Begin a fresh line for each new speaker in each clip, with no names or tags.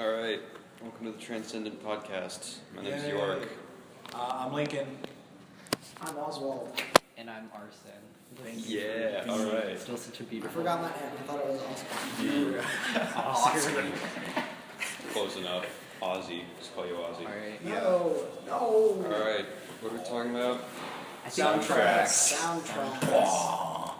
All right, welcome to the Transcendent Podcast. My name's York.
I'm Lincoln.
I'm Oswald.
And I'm Arson.
Yeah, all right.
Still such a
I
beautiful.
forgot my name. I thought it was Oscar.
Oscar.
Close enough. Ozzy. Just call you Ozzy.
Alright.
No.
All right, what are we talking about?
I think
Soundtracks.
Soundtracks.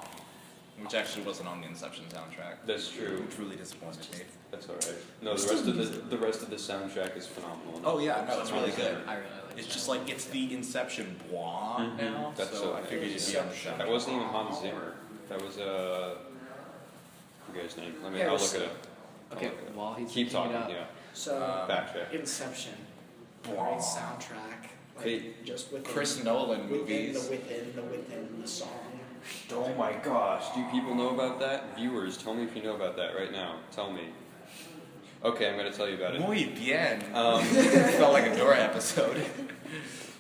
Which actually wasn't on the Inception soundtrack.
That's true.
Truly disappointed me.
That's all right. No, the rest of the soundtrack is phenomenal.
Oh yeah, no, it's really good.
I really like
It's
that.
just like it's the Inception blah now.
That's
so I figured you'd be on the soundtrack.
That wasn't even Hans Zimmer. That was you guy's name. I'll look it up.
Okay,
I'll look it up.
while he's
Keep
looking it
talking.
up.
Yeah.
So,
Backtrack.
Inception. Great soundtrack. Like,
Hey,
just within,
Chris Nolan
within
movies.
within the song.
Oh my gosh, do people know about that? Viewers, tell me if you know about that right now. Tell me. Okay, I'm going to tell you about it.
Muy bien.
Um,
Felt like a Dora episode.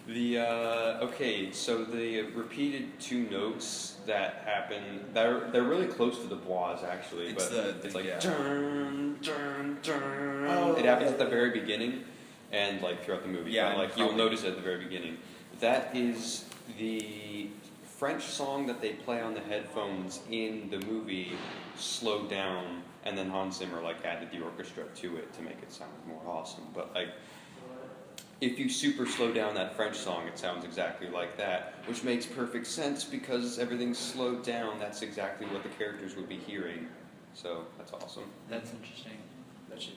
Okay, so the repeated two notes that happen, they're really close to the bois actually,
It's
but it's like
yeah.
dun, dun, dun.
Oh,
It happens
okay.
at the very beginning and like throughout the movie.
Yeah,
but, like
and
you'll
probably-
notice it at the very beginning. That is the French song that they play on the headphones in the movie slowed down, and then Hans Zimmer like added the orchestra to it to make it sound more awesome. But like, if you super slow down that French song, it sounds exactly like that, which makes perfect sense because everything's slowed down. That's exactly what the characters would be hearing. So that's awesome.
That's interesting.
That should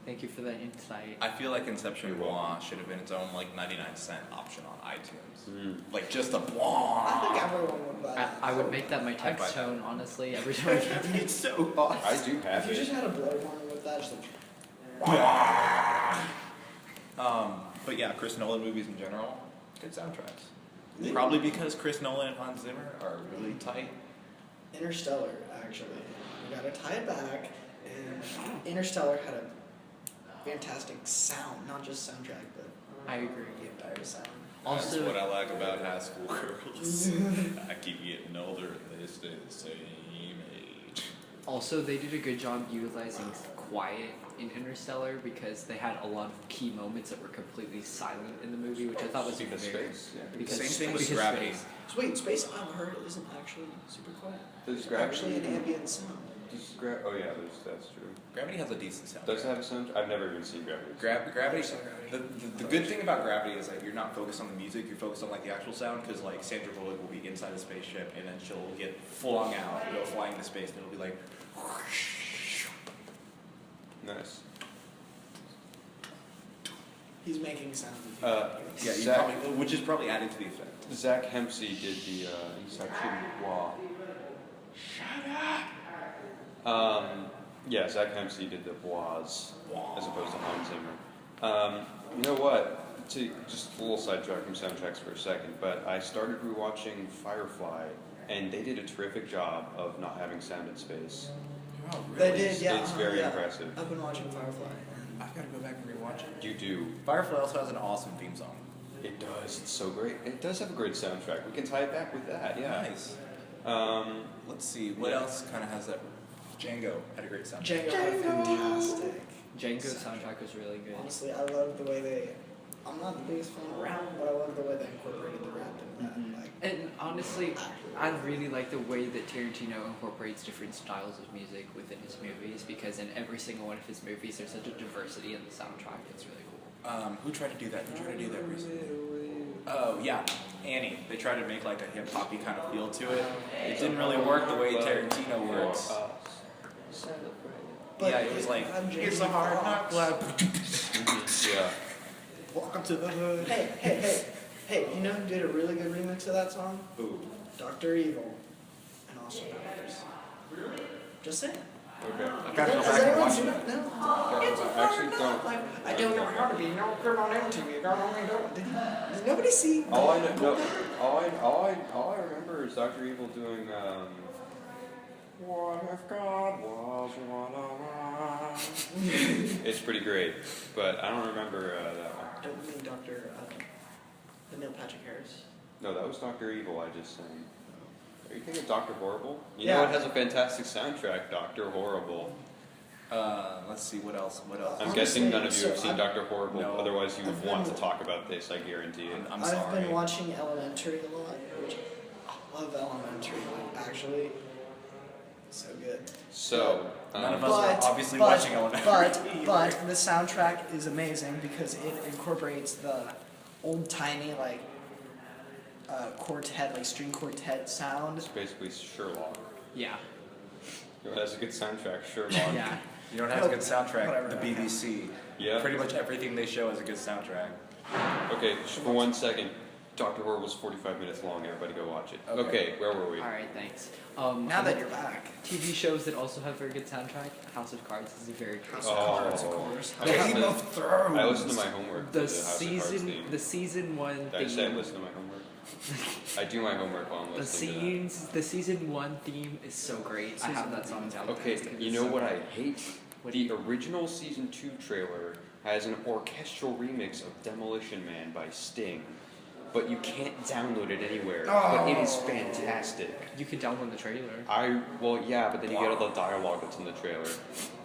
Thank you for that insight.
I feel like Inception
You're
blah
welcome.
should have been its own like 99-cent option on iTunes.
Mm.
Like just a
I think
blah.
everyone would buy that.
I would make that my text
buy that.
tone, honestly, every time.
It's so awesome.
I do have
If you
it.
just had a blowhorn with that, just like.
But yeah, Chris Nolan movies in general, good soundtracks. Probably because Chris Nolan and Hans Zimmer are really tight.
Interstellar, actually. You gotta tie it back, and Interstellar had a fantastic sound, not just soundtrack, but
I agree.
the entire sound.
That's
Also,
what I like about high school girls. I keep getting older and they stay the same age.
Also, they did a good job utilizing quiet in Interstellar because they had a lot of key moments that were completely silent in the movie, which I thought was
Because
very.
space, yeah.
Because
Same thing with
because
Gravity.
space.
So wait, space, I've heard, isn't actually super quiet.
There's
It's
Gravity.
actually an ambient sound.
Oh yeah, that's true.
Gravity has a decent sound.
Does it have a sound? I've never even seen Gravity.
Gravity.
Saw Gravity.
The good thing about Gravity is that you're not focused on the music. You're focused on like the actual sound because like Sandra Bullock will be inside the spaceship and then she'll get flung out, go flying into space, and it'll be like.
Nice.
He's making sounds.
Yeah,
Yeah, you
Zach,
probably, which is probably adding to the effect.
Zach Hempsey did the Inception Wah. Yeah, Zach Hempsey did the Bois as opposed to Hans Zimmer. You know what? Just a little sidetrack from soundtracks for a second, but I started rewatching Firefly, and they did a terrific job of not having sound in space.
Oh,
They did, yeah.
It's very
yeah.
impressive.
I've been watching Firefly.
I've got to go back and rewatch it.
You do.
Firefly also has an awesome theme song.
It does. It's so great. It does have a great soundtrack. We can tie it back with that. Yeah.
Nice.
Um,
Let's see, what else kind of has that? Django had a great sound.
Django had a fantastic.
Django's soundtrack was really good.
Honestly, I love the way they. I'm not the biggest fan of rap, but I love the way they incorporated the rap in that.
Mhm.
Like,
And honestly, I really like the way that Tarantino incorporates different styles of music within his movies because in every single one of his movies there's such a diversity in the soundtrack. It's really cool.
Who tried to do that? Who tried to do that recently? Oh yeah, Annie. They tried to make like a hip hoppy kind of feel to it. It didn't really work the way Tarantino works.
but
Yeah, it was like it's a hard knock life.
yeah.
Welcome to the hood.
Hey, you know who did a really good remix of that song?
Ooh.
Dr. Evil and Austin Powers. Just saying.
Okay.
I've got to go
Has
back and
anyone
watch
seen
it.
it? No.
I actually don't.
Like, I don't know how to be no crib on MTV. God only don't. Did nobody see?
All I know, no, all I remember is Dr. Evil doing What if God was one of us? It's pretty great, but I don't remember that one.
Don't mean Dr. The Neil Patrick Harris.
No, that was Dr. Evil. I just sang. Are you thinking of Dr. Horrible? You
Yeah.
know it has a fantastic soundtrack, Dr. Horrible.
Let's see what else. What else?
I'm
Honestly,
guessing none of you have
so
seen
I've-
Dr. Horrible,
No.
otherwise you would
I've
want to
been-
talk about this, I guarantee it.
I'm
I've
sorry.
been watching Elementary a lot, which I love Elementary. Like, actually, so good.
So,
None of us
But-
are obviously
but-
watching Elementary.
But the soundtrack is amazing because it incorporates the old timey quartet, like string quartet sound.
it's basically Sherlock.
Yeah.
It has a good soundtrack, Sherlock.
Yeah.
You don't have a good soundtrack.
Whatever,
The
okay.
BBC.
Yeah.
Pretty much everything they show has a good soundtrack.
Okay, for 1 second. Dr. Horrible's 45 minutes long, everybody go watch it.
Okay.
Okay, where were we?
Alright, thanks.
Now that you're back,
TV shows that also have very good soundtrack, House of Cards is a very good
House
Oh.
of Cards, of course.
I listen
Game
to-
of Thrones.
I listened to my homework for
The
the House of Cards
season
theme.
the season one
Did I say I
theme
listen to my homework? I do my homework while I'm
the
listening
season one theme is so great. I have that song down.
to that. Okay,
It's
you know
so
what
good.
I hate?
What
The original season 2 trailer has an orchestral remix of Demolition Man by Sting, but you can't download it anywhere. But it is fantastic.
You can download the trailer.
Well, yeah, but then you get all the dialogue that's in the trailer.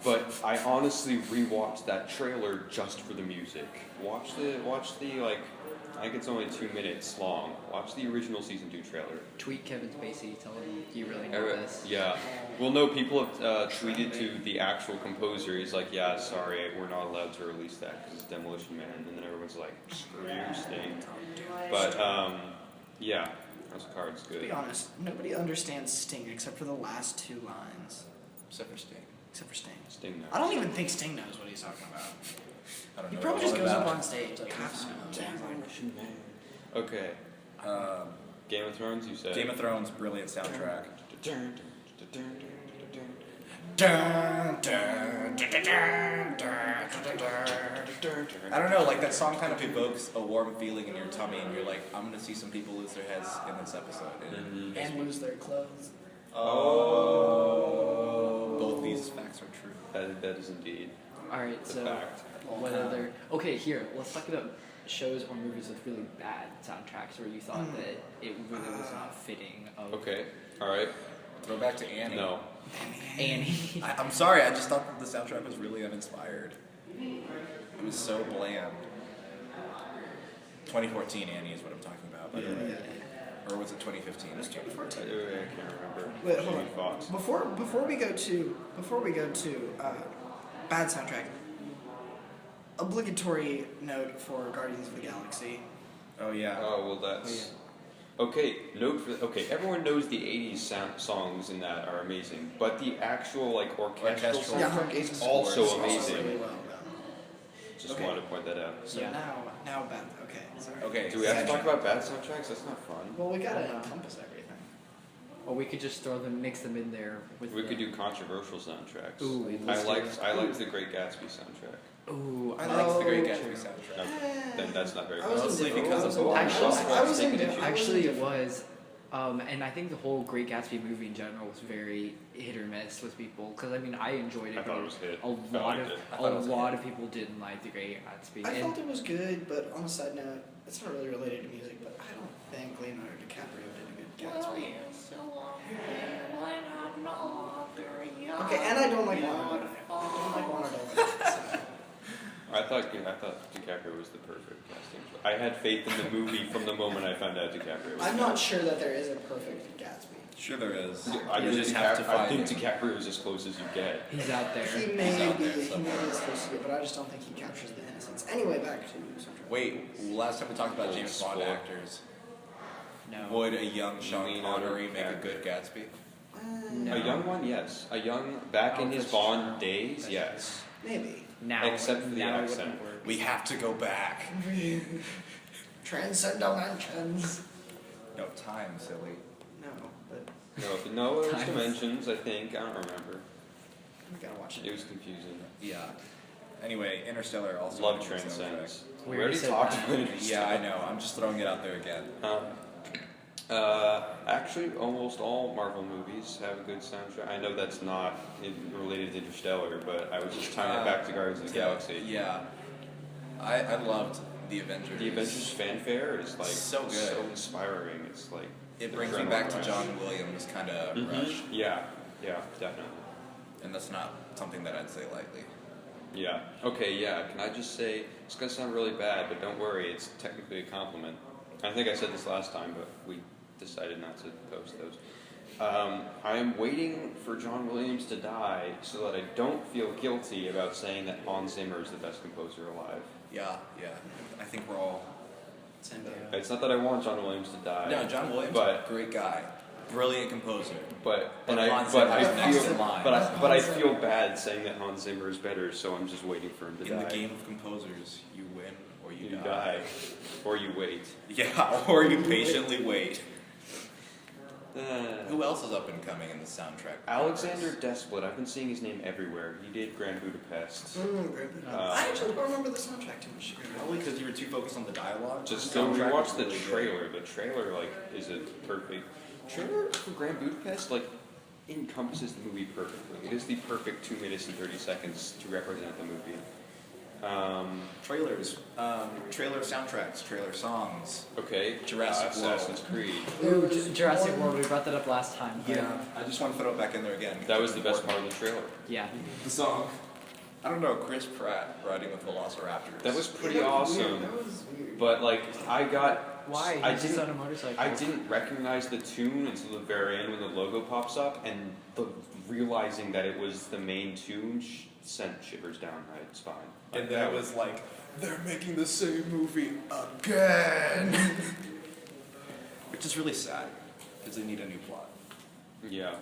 But I honestly rewatched that trailer just for the music. Watch the like, I think it's only 2 minutes long. Watch the original season 2 trailer.
Tweet Kevin Spacey, tell him you really know this.
Yeah. Well, no, people have tweeted to the actual composer. He's like, yeah, sorry, we're not allowed to release that because it's Demolition Man. And then everyone's like, screw you, Sting. But, yeah, House of Cards
To be
good.
honest, nobody understands Sting except for the last 2 lines.
Except for Sting.
Except for Sting.
Sting knows.
I don't even think Sting knows what he's talking about.
I don't
He
know
probably
all
just goes
about
up
it.
on stage like half to know.
Demolition Man. Okay.
Um,
Game of Thrones, you said?
Game of Thrones, brilliant soundtrack. I don't know, like that song kind of evokes a warm feeling in your tummy, and you're like, I'm gonna see some people lose their heads in this episode.
Mhm.
And lose their clothes.
Oh, both these facts are true.
That is indeed
Alright,
the
so
fact.
what other okay, here, let's talk about shows or movies with really bad soundtracks where you thought that it really was not fitting of
Okay, alright.
Throw back to Annie.
No.
Annie.
I'm sorry, I just thought that the soundtrack was really uninspired. It was so bland. 2014 Annie is what I'm talking about, by the way. Or was it 2015?
It was
I
2014.
can't remember.
Wait, hold
Jamie
on.
Foxx.
Before we go to bad soundtrack, obligatory note for Guardians of the Galaxy.
Oh yeah.
Oh, well, that's. Okay, note for. Okay, everyone knows the 80s songs in that are amazing, but the actual, like, orchestral
Orchestral.
soundtrack
Yeah,
is
it's
also
also
amazing.
really well done.
Just
Okay.
wanted to point that out.
So
Yeah.
now bad. Okay, sorry.
Okay.
Do we have to talk about bad soundtracks? That's not fun.
Well, we gotta encompass everything.
Or we could just mix them in there with
We
the,
could do controversial soundtracks.
Ooh,
I
let's do
liked
that.
I liked the Great Gatsby soundtrack.
Ooh,
I
I
liked the Great
Oh,
Gatsby soundtrack.
No, then that's not very
I was
fun.
Mostly
indifferent.
because
I was
of the
indifferent.
Actually,
I was
taking
indifferent.
issue.
actually it was. And I think the whole Great Gatsby movie in general was very hit or miss with people. Because I mean, I enjoyed it.
I thought
but
it was hit.
A
I
lot
liked
of
it.
I thought it was
of people didn't like the Great Gatsby.
I
And
felt it was good, but on a side note, it's not really related to music, but I don't think Leonardo DiCaprio did a good Gatsby. Okay, and I don't like Lana. I don't like Lana Del Rey, so.
I thought DiCaprio was the perfect casting. I had faith in the movie from the moment I found out DiCaprio was.
I'm not sure that there is a perfect Gatsby.
Sure there is.
I
You
think,
just have to
I
find
think
it.
DiCaprio is as close as you get.
he's out there.
He
He's
may
out
be,
there
he may
somewhere.
be supposed to be, but I just don't think he captures the innocence. Anyway, back to soundtrack.
Wait, last time we talked about
Old
James Bond
sport.
actors,
No.
would a young Sean
Leonardo
Connery make a
DiCaprio.
good Gatsby?
No.
A young one, yes. A young back in
Oh,
his
that's
Bond
true.
days,
That's
yes.
Maybe.
Now,
Except for the
now it
accent.
wouldn't work.
We have to go back.
Transcend dimensions.
No, time, silly.
No, but
No, there was
Times.
dimensions. I think I don't remember.
we gotta watch
It
it.
was confusing.
Yeah. Anyway, Interstellar also.
Love
had a good
transcends.
We
We
already
already
said
talked
that.
about
soundtrack.
Interstellar.
Yeah, I know. I'm just throwing it out there again.
Actually, almost all Marvel movies have a good soundtrack. I know that's not related to Interstellar, but I was just tying it back to Guardians of the Galaxy.
Yeah. I loved the Avengers.
The Avengers fanfare is like
So good.
so inspiring. It's like
It
the
brings me
adrenaline
back to
rush.
John Williams kind of
Mhm.
rush,
Yeah, yeah, definitely.
and that's not something that I'd say lightly.
Yeah. Okay, yeah. Can I just say, it's going to sound really bad, but don't worry, it's technically a compliment. I think I said this last time, but we decided not to post those. I am waiting for John Williams to die so that I don't feel guilty about saying that Hans Zimmer is the best composer alive.
Yeah. I think we're all.
Same here.
It's not that I want John Williams to die.
No, John Williams,
but
great guy, brilliant composer.
But
Hans Zimmer is next
feel
in line.
but I feel bad saying that Hans Zimmer is better, so I'm just waiting for him to
In
die.
the game of composers, you win or you
You
die.
die, or you wait.
Yeah, or you patiently wait.
Uh,
Who else is up and coming in the soundtrack?
Alexander Desplat, I've been seeing his name everywhere. He did Grand Budapest.
I actually don't remember the soundtrack too much.
Probably because you were too focused on the dialogue.
Just
The
go
soundtrack
rewatch
was
the
really good.
trailer. The trailer, like, is a perfect trailer for Grand Budapest. Like, encompasses the movie perfectly. It is the perfect 2 minutes and 30 seconds to represent the movie.
Trailers, trailer soundtracks, trailer songs.
Okay,
Jurassic
Assassin's Creed.
Ooh, Jurassic World. We brought that up last time. but-
I just want to throw it back in there again.
That was the best part of the trailer.
Yeah.
The song. I don't know, Chris Pratt riding with Velociraptors.
That was pretty
That was
awesome.
weird, that was weird.
But like, I got.
Why?
I
He's just
didn't.
on a motorcycle.
I didn't recognize the tune until the very end when the logo pops up, and realizing that it was the main tune sent shivers down my spine. Like,
And then it was like, they're making the same movie again! Which is really sad, because they need a new plot.
Yeah.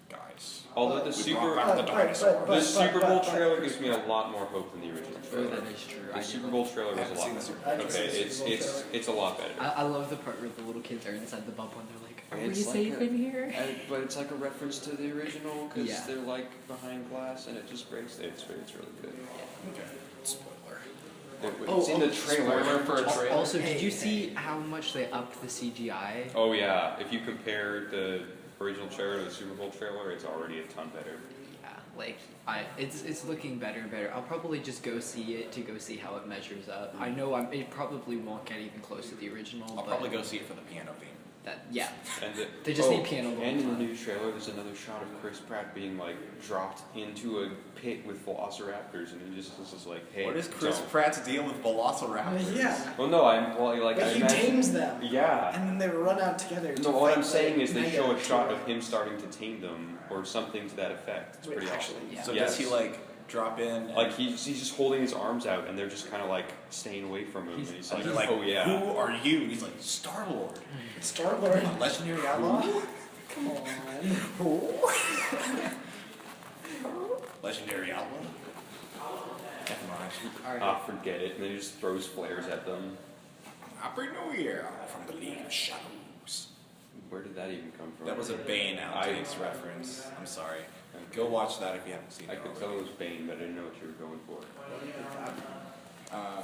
Guys.
Although the
We
Super
brought back the dinosaurs.
the Super Bowl trailer gives me a lot more hope than the original
Oh,
trailer.
that is true.
The Super Bowl trailer was a
haven't
lot
seen the
better.
Super Bowl.
I haven't
Okay,
seen the Super Bowl trailer.
it's a lot better.
I love the part where the little kids are inside the bubble and they're like, "Are we
It's like
safe
a-
in here?"
But it's like a reference to the original because
Yeah.
they're like behind glass and it just breaks. It's really good.
Okay. Spoiler.
It's in the trailer.
Spoiler for a trailer.
Also, did you see how much they upped the CGI?
Oh yeah, if you compare the original trailer to the Super Bowl trailer, it's already a ton better.
Yeah, like it's looking better and better. I'll probably just go see it to go see how it measures up. I know it probably won't get even close to the original.
I'll
but
probably go see it for the piano theme.
Yeah.
And
They just need piano
And in the
going.
new trailer, there's another shot of Chris Pratt being like dropped into a pit with velociraptors, and he just is like, "Hey,
What is Chris
don't."
Pratt's deal with Velociraptors?
Yeah.
Well, no, like
But
I
he
imagine.
tames them.
Yeah.
And then they run out together.
No,
to
what
fight
I'm saying
the
is they
mega
show a shot
killer.
of him starting to tame them, or something to that effect. It's
Wait,
pretty
actually,
awesome.
yeah.
So
Yes.
does he like drop in? And
Like he's just holding his arms out, and they're just kind of like staying away from him, and he's
and
like,
they're like,
"Oh yeah."
who are you? And he's like, Star Lord,
Star-Lord.
legendary outlaw,
Come on.
legendary outlaw. Never mind.
All right.
Ah, forget it. And then he just throws flares at them.
Happy New Year from the League of Shadows.
Where did that even come from?
That was a Bane outtakes reference. I'm sorry. Go watch that if you haven't seen
I
it
could tell
already.
it was Bane, but I didn't know what you were going for.
Um,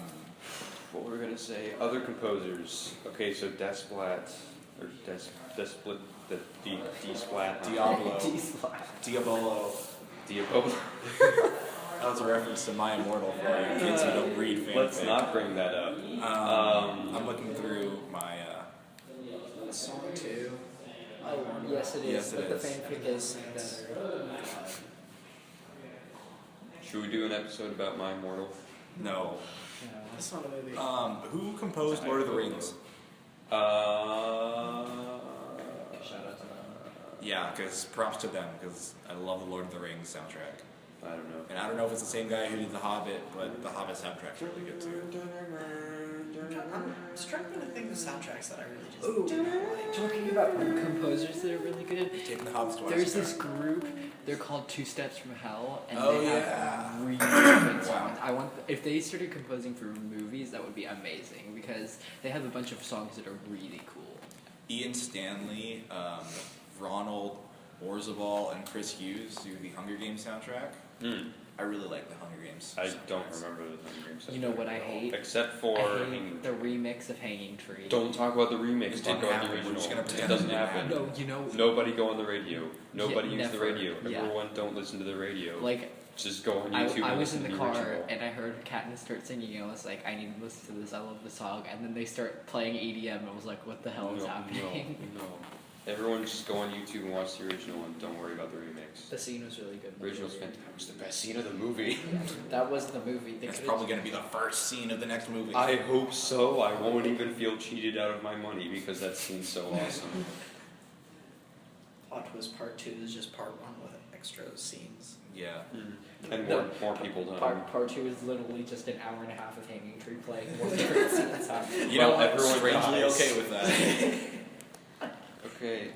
What were we gonna say? Other composers. Okay, so Desplat or Desplat, the D-Splat,
Diablo,
D-slap.
Diabolo.
Diabolo.
That was a reference to My Immortal for you kids who don't read fanfic.
Let's not bring that up.
I'm looking through my.
Song 2. I want it.
Yes, it is.
Yes, it
but
is.
the fanfic is better.
Should we do an episode about My Immortal?
No.
That's not a movie.
Who composed Lord of the Rings?
Shout out to them.
Yeah, because props to them, because I love the Lord of the Rings soundtrack.
I don't know.
And I don't know if it's the same guy who did The Hobbit, but The Hobbit soundtrack's really good too.
I'm struggling to think of soundtracks that I really just
Ooh,
don't like.
talking about composers that are really good.
Taking The Hobbit's twice.
There's this group. They're called Two Steps from Hell, and
Oh,
they
yeah.
have really good songs.
Wow.
I want if they started composing for movies, that would be amazing because they have a bunch of songs that are really cool.
Ian Stanley, Ronald Orzabal, and Chris Hughes do the Hunger Games soundtrack. I really like the Hunger Games.
I don't
soundtracks.
remember the Hunger Games.
You know what I hate?
Except for
I hate the remix of Hanging Tree.
Don't talk about the remix.
It
Talk
didn't
about
happen.
the
We're
original.
just gonna
It
pretend
doesn't
it didn't
happen.
No, you know,
Nobody go on the radio. Nobody
Yeah,
use the
never.
radio.
Yeah.
Everyone don't listen to the radio.
like
Just go on
I
YouTube.
was
and
in
listen
the
to
car
original.
and I heard Katniss start singing and I was like, I need to listen to this. I love the song. And then they start playing EDM and I was like, what the hell is happening?
No. Everyone just go on YouTube and watch the original one. Don't worry about the remix.
The scene was really good.
The original's fantastic. That was the best scene of the movie.
That was the movie. They
That's
could've-
probably going to be the first scene of the next movie.
I hope so. I won't even feel cheated out of my money because that scene's so awesome.
Plot Twist Part 2 is just Part 1 with extra scenes.
Yeah.
And more people done.
Part 2 is literally just an hour and a half of Hanging Tree playing more different scenes happening.
You know
Well,
what?
everyone
Strangely
dies.
okay with that.
Okay,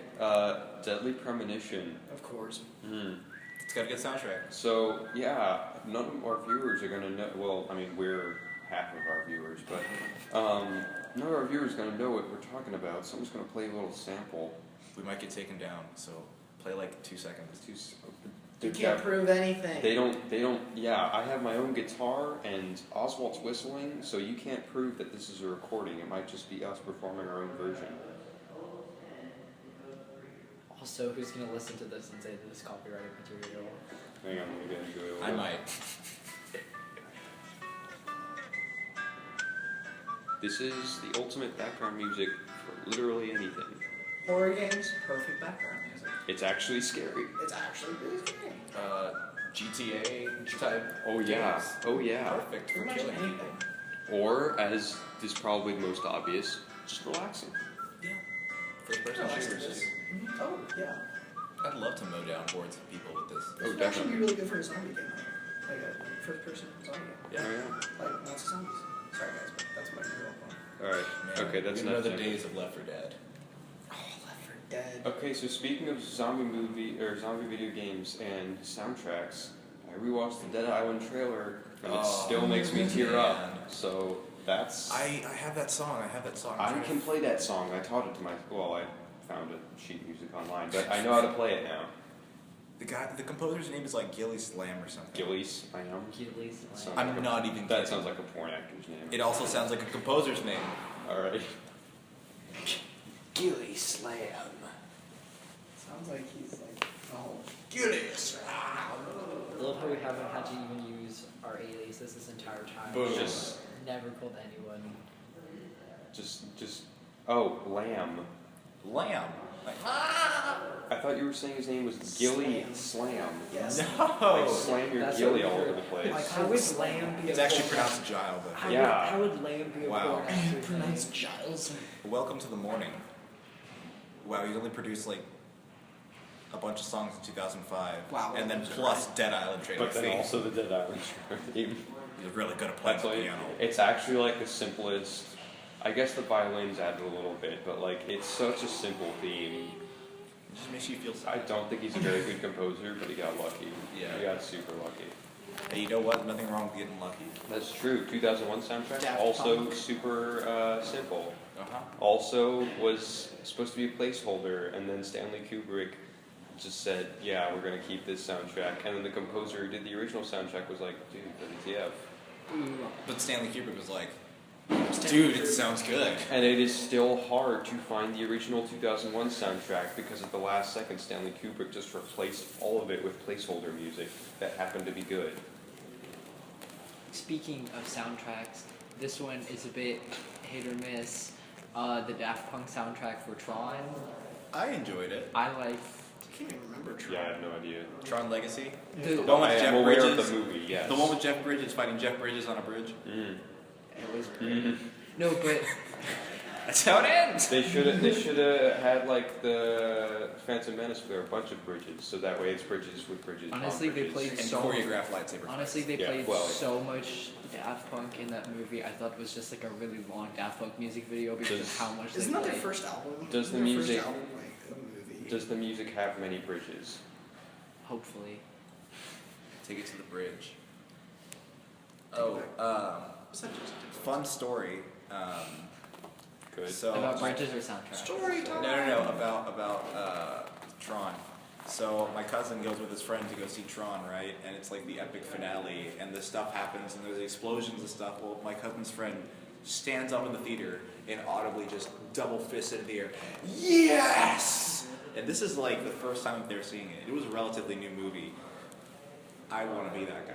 Deadly Premonition.
Of course.
It's got a good soundtrack.
So, yeah, none of our viewers are gonna know, well, I mean, we're half of our viewers, but, none of our viewers are gonna know what we're talking about. Someone's gonna play a little sample.
We might get taken down, so play like 2 seconds.
You can't prove anything.
They don't, yeah, I have my own guitar and Oswald's whistling, so you can't prove that this is a recording. It might just be us performing our own version.
Also, who's gonna listen to this and say that it's copyrighted material?
Hang on, let me get you
I might.
This is the ultimate background music for literally anything.
Horror games, perfect background music.
It's actually scary.
It's actually really scary.
GTA type.
Oh yeah,
games.
oh yeah.
Perfect for
Pretty much
killing
anything.
people.
Or, as is probably most obvious, just relaxing.
Yeah. First person shooters.
Oh, yeah.
I'd love to mow down boards of people with this.
Oh,
This would actually
definitely.
be really good for a zombie game. Like a first person zombie game.
Oh, yeah.
Like lots of zombies. Sorry guys, but that's what I grew up on.
Alright,
Man,
okay, that's
you know
enough.
the
Jim.
days of Left 4 Dead.
Oh, Left 4 Dead.
Okay, so speaking of zombie movie or zombie video games and soundtracks, I rewatched the Dead Island trailer and it
Oh,
still makes me tear
man.
up. So that's
I have that song. I have that song.
I can play that song. I taught it to my I found a sheet music online, but I know how to play it now.
The composer's name is like Gilly Slam or something.
Gillies, I am.
Gillies, like-
Sounds
I'm
like a-
not even
That
kidding.
sounds like a porn actor's name.
It also sounds like a composer's name.
Alright.
Gilly Slam.
Sounds like he's like, oh.
Gilly Slam.
I love how we haven't had to even use our aliases this entire time.
Boom.
We've
Just-
never called anyone.
Oh, Lamb.
Lamb. Like,
I thought you were saying his name was Gilly Slam.
Yes.
Like
no.
slam your
That's
gilly
what
all
we
over the
heard.
place.
Like,
How would lamb be
It's
a
actually
porn
pronounced Gile, but
How
Yeah.
How would lamb be a
Wow.
porn actor's name?
Pronounced Giles.
welcome to the morning. Wow, he's only produced like a bunch of songs in 2005.
Wow.
And then plus Dead Island Training
But then
Theme.
also the Dead Island theme.
He's really good at playing
That's
the
like,
piano.
it's actually like the simplest. I guess the violins added a little bit, but like it's such a simple theme.
It just makes you feel
I
sad.
don't think he's a very good composer, but he got lucky.
Yeah.
He got super lucky.
Hey, you know what? Nothing wrong with getting lucky.
That's true. 2001 soundtrack,
Daft
also
Punk.
super simple.
Uh-huh.
Also was supposed to be a placeholder, and then Stanley Kubrick just said, "Yeah, we're gonna keep this soundtrack." And then the composer who did the original soundtrack was like, "Dude, WTF?"
But Stanley Kubrick was like, dude, it sounds good.
And it is still hard to find the original 2001 soundtrack because at the last second, Stanley Kubrick just replaced all of it with placeholder music that happened to be good.
Speaking of soundtracks, this one is a bit hit or miss. The Daft Punk soundtrack for Tron,
I enjoyed it.
I like.
I can't even remember Tron.
Yeah, I have no idea.
Tron Legacy.
The,
one with
I
Jeff
am aware
Bridges.
of the movie, yes.
The one with Jeff Bridges fighting Jeff Bridges on a bridge.
Mm.
it was great.
Mhm.
No, but
That's how it ends.
They should have had like the Phantom Menace where there are a bunch of bridges, so that way it's bridges with bridges. on
honestly, they
bridges.
played
And
so.
choreographed lightsaber.
Honestly, they
Yeah,
played
well,
so much Daft Punk in that movie. I thought it was just like a really long Daft Punk music video because
Does-
of how much
Isn't
they
that their
played.
first album?
Does the
Their
music-
First album, like, a movie.
Does the music have many bridges?
Hopefully.
Take it to the bridge. Oh,
Was that just
fun story.
Good.
So
About
my-
bridges or soundtracks?
Story time.
No, about Tron. So my cousin goes with his friend to go see Tron, right? And it's like the epic finale, and this stuff happens, and there's explosions and stuff. Well, my cousin's friend stands up in the theater and audibly just double fists it in the air. Yes! And this is like the first time they're seeing it. It was a relatively new movie. I want to be that guy.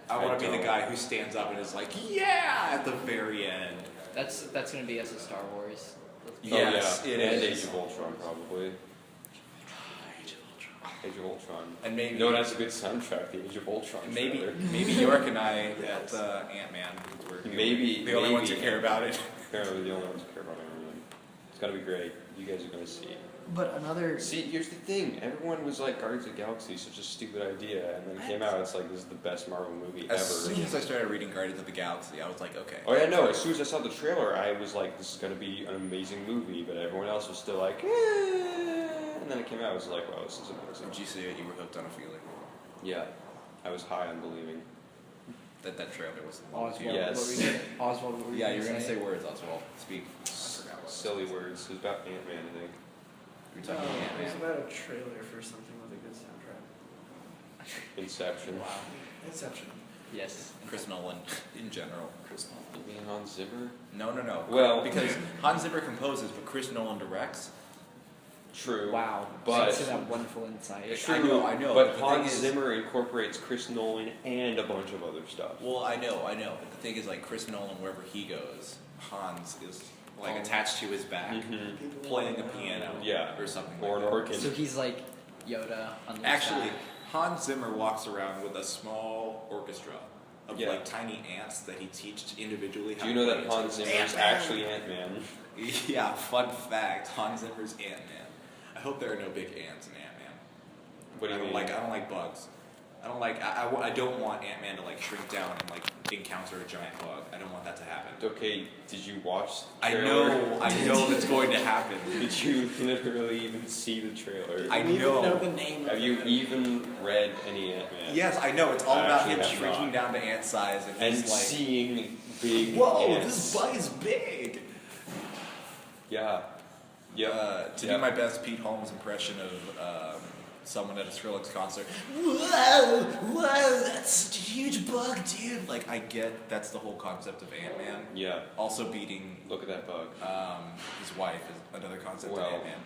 I
I
want to be the
don't.
guy who stands up and is like, yeah, at the very end.
That's gonna be us at Star Wars.
Yes,
oh, yeah.
it
and
is.
Age of Ultron probably. Age of Ultron.
And maybe
No one has a good soundtrack. The Age of Ultron.
maybe
trailer.
maybe York and I at Ant-Man. We're
Maybe
the only ones who
maybe.
care about it.
Apparently, the only ones who care about Iron Man. It's gotta be great. You guys are gonna see it.
But another.
See, here's the thing. Everyone was like, Guardians of the Galaxy is such a stupid idea, and then it came out. It's like this is the best Marvel movie
As
ever.
soon as I started reading Guardians of the Galaxy, I was like, okay.
Oh yeah, no. As soon as I saw the trailer, I was like, "This is gonna be an amazing movie," but everyone else was still like, "Eh." And then it came out. I was like, "Wow, this is amazing."
Did you say that you were hooked on a feeling?
Yeah, I was high on believing.
That trailer was
Oswald,
Yes.
what were you gonna, Oswald, what were you
Yeah,
gonna
you're gonna
say?
say words, Oswald. Speak. I forgot what
Silly words. It was about Ant-Man, I think.
You're
No,
talking
it was
Ant-Man.
about a trailer for something with a good soundtrack.
Inception.
Wow. Inception.
Yes.
Chris Nolan, in general. Chris
You
Nolan.
mean Hans Zimmer?
No.
Well-
because Hans Zimmer composes, but Chris Nolan directs.
True.
Wow.
But-
Thanks for that wonderful insight.
True,
I know,
But
but the thing
Hans
is-
Zimmer incorporates Chris Nolan and a bunch of other stuff.
Well, I know. But the thing is, like, Chris Nolan, wherever he goes, Hans is, like,
Oh.
attached to his back,
Mhm.
People
playing a
wanna know.
piano.
Yeah.
Or something
Or
like
an
that.
organ.
So he's like Yoda on the
Actually, Hans Zimmer walks around with a small orchestra of,
Yeah.
like, tiny ants that he teaches individually how
Do you
to
know
play
that Hans Zimmer is
Ant-Man.
actually Ant-Man?
Yeah, fun fact. Hans Zimmer's Ant-Man. I hope there are no big ants in Ant-Man.
What do you mean?
I don't like bugs. I don't want Ant-Man to, like, shrink down and, like, encounter a giant bug. I don't want that to happen.
Okay, did you watch the
I
trailer?
know that's going to happen.
Did you literally even see the trailer?
I
We
know.
even know the name.
Have
of
you
it.
even read any Ant-Man?
Yes, I know. It's all
I
about him
actually have
shrinking
not.
down to ant size, and
And
he's like,
seeing big
"Whoa,
ants.
this bug is big."
Yeah. Yep.
To
Yep.
do my best Pete Holmes impression of someone at a Skrillex concert. Whoa, that's such a huge bug, dude. Like, I get that's the whole concept of Ant-Man.
Yeah.
Also beating
Look at that bug.
his wife is another concept
Well,
of Ant-Man.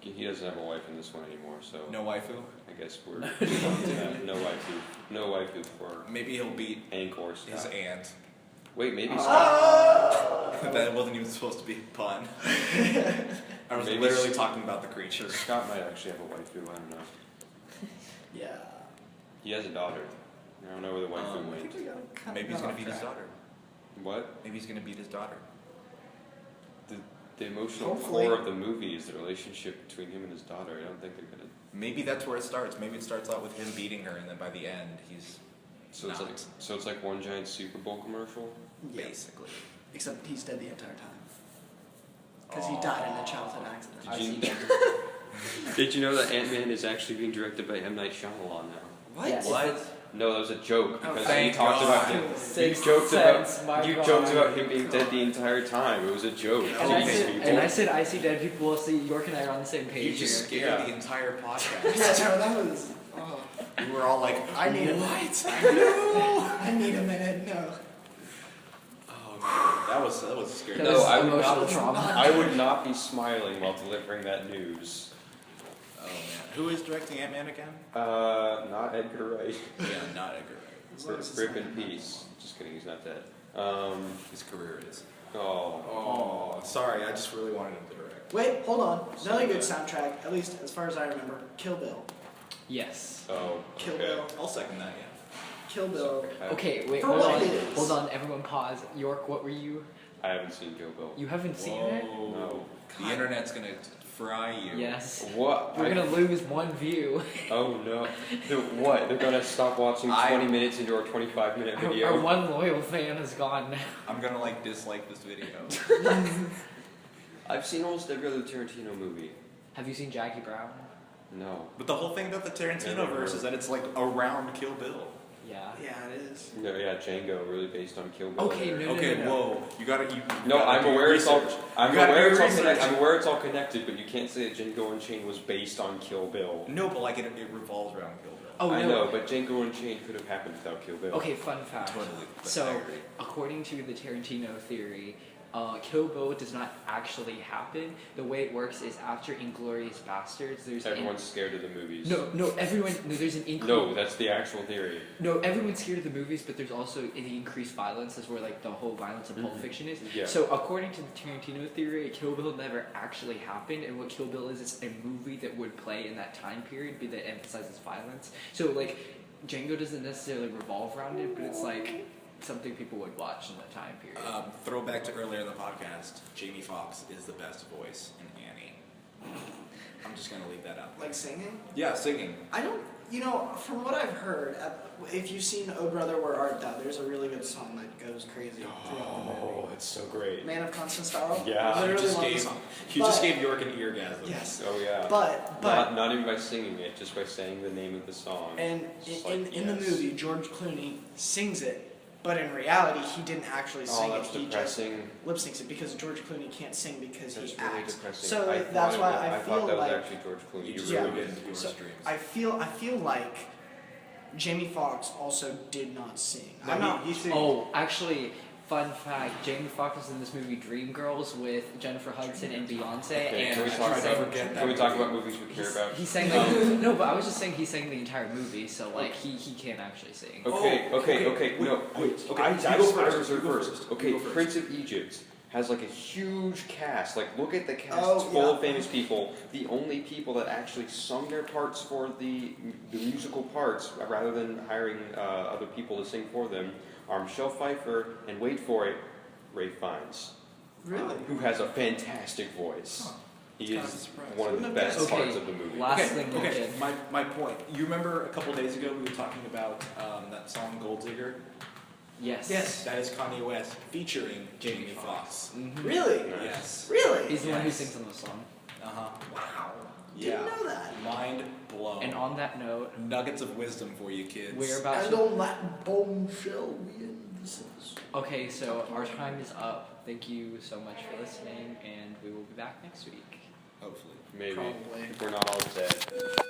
He doesn't have a wife in this one anymore, so
No waifu?
I guess we're yeah, no waifu. No waifu for
Maybe he'll beat
Hank or
his
Scott.
aunt.
Wait, maybe
That wasn't even supposed to be a pun. I was
Maybe
literally talking about the creature.
Scott might actually have a waifu. I don't know.
Yeah.
He has a daughter. I don't know where the waifu
I think
went.
we got kind
Maybe
of
he's
got
gonna
off
beat his
track.
daughter.
What?
Maybe he's gonna beat his daughter.
The emotional
Hopefully.
core of the movie is the relationship between him and his daughter. I don't think they're gonna.
Maybe that's where it starts. Maybe it starts out with him beating her, and then by the end, he's
So it's
Not.
like one giant Super Bowl commercial.
Yeah.
basically.
Except he's dead the entire time. Because he died in a childhood accident.
I
Did
see
you-
that.
Did you know that Ant-Man is actually being directed by M. Night Shyamalan now?
What?
Yes.
No, that was a joke because
thank
you talked about
God.
him. You
Sixth
joked
Sense, my
about you
God.
joked about him being dead the entire time. It was a joke.
And
And I,
These
said,
people.
and I said, I see dead people. Well, see, York and I are on the same
You
page
just
here.
scared
Yeah.
the entire
Yeah,
podcast.
no, that was. Oh,
We were all like,
I need a
what?
I need a minute. No.
Oh man, that was scary.
That
No,
was
I would
emotional
not.
trauma.
I would not be smiling while delivering that news.
Oh man, who is directing Ant-Man again?
Not Edgar Wright.
Yeah, not Edgar Wright.
As long as it's
Rip
not
in
him.
peace. Just kidding, he's not dead.
His career is.
Oh.
Oh, sorry, I just really wanted him to direct.
Wait, hold on. Another good
Sorry.
soundtrack, at least as far as I remember. Kill Bill.
Yes.
Oh.
Kill
okay.
Bill.
I'll second that. Yeah.
Kill Bill.
Okay, wait,
For
hold
what
on.
it is.
Hold on, everyone pause. York, what were you?
I haven't seen Kill Bill.
You haven't seen it?
No.
The internet's gonna fry you.
Yes.
What?
We're gonna lose one view.
Oh no. What? They're gonna stop watching 20 minutes into our 25-minute video?
Our one loyal fan is gone now.
I'm gonna like dislike this video.
I've seen almost every other Tarantino movie.
Have you seen Jackie Brown?
No.
But the whole thing about the Tarantino
Never
verse
heard.
is that it's like around Kill Bill.
Yeah.
Yeah, it is.
No, yeah, Django, really based on Kill Bill.
Okay, no,
Okay,
no.
whoa, you gotta.
No,
gotta
I'm
do
aware it's all.
research.
I'm
You gotta
aware
do
it's all
research.
connected. I'm aware it's all connected, but you can't say that Django Unchained was based on Kill Bill.
No, but like it revolves around Kill Bill.
Oh,
I
no.
know, but Django Unchained could have happened without Kill Bill.
Okay, fun fact.
Totally. But I
So,
agree.
according to the Tarantino theory, Kill Bill does not actually happen. The way it works is after Inglourious Bastards, there's
Everyone's scared of the movies.
there's an increase.
No, that's the actual theory.
No, everyone's scared of the movies, but there's also the increased violence. That's where like the whole violence of Pulp Fiction is.
Yeah.
So according to the Tarantino theory, Kill Bill never actually happened, and what Kill Bill is a movie that would play in that time period, but that emphasizes violence. So like Django doesn't necessarily revolve around it, but it's like something people would watch in that time period.
Throwback to earlier in the podcast, Jamie Foxx is the best voice in Annie. I'm just gonna leave that out.
Like singing?
Yeah, singing.
I don't, from what I've heard, if you've seen Oh Brother, Where Art Thou, there's a really good song that goes crazy throughout the movie.
Oh, it's so great.
Man of Constant Sorrow?
Yeah.
I
You
literally
just
love the
gave,
song.
you just gave York an eargasm.
Yes.
Oh yeah.
But
not even by singing it, just by saying the name of the song.
and
It's
in
like,
the
yes.
movie, George Clooney sings it, but in reality, he didn't actually sing
Oh,
it.
that's
He just
depressing.
lip syncs it because George Clooney can't sing because
That's
he
really
acts.
depressing.
So
I
that's
thought it
why
was-
I
thought
feel
that
like
was actually George Clooney.
You
You
just
really
really
did.
get your
So,
streams.
I feel like Jamie Foxx also did not sing.
No,
I'm not.
he sings.
Oh, actually, fun fact: Jamie Foxx was in this movie Dreamgirls with Jennifer Hudson and Beyonce,
Okay,
and
can we
he
talk
sang-
about
forget that
can we talk
movie.
about movies we care about?
He sang like no, but I was just saying he sang the entire movie, so like he can't actually sing.
Okay,
Oh,
okay,
okay, wait,
no,
wait, okay,
I
you go first,
reserve
you go
first.
first,
Okay,
you go first.
Prince of Egypt has like a huge cast. Like, look at the cast.
Oh,
It's full
yeah.
of famous people. The only people that actually sung their parts for the musical parts, rather than hiring other people to sing for them, are Michelle Pfeiffer and wait for it, Ray Fiennes,
Really?
who has a fantastic voice.
Huh.
He
It's kind
is
of a surprise.
one of the
Wouldn't have
best
guessed.
parts of the movie.
Last
Okay,
thing
okay.
mentioned.
My point. You remember a couple days ago we were talking about that song Gold Digger?
Yes.
Yes.
That is Kanye West featuring Jamie Foxx.
Mhm.
Really?
Nice.
Yes.
Really?
He's the one who
Yes.
sings on the song.
Uh-huh.
Wow.
Yeah.
Didn't know that.
Mind blown.
And on that note,
Nuggets of wisdom for you kids.
we're about
And
to.
on that bombshell, we end this episode.
Okay, so our time is up. Thank you so much for listening, and we will be back next week.
Hopefully.
Maybe.
Probably.
If we're not all dead.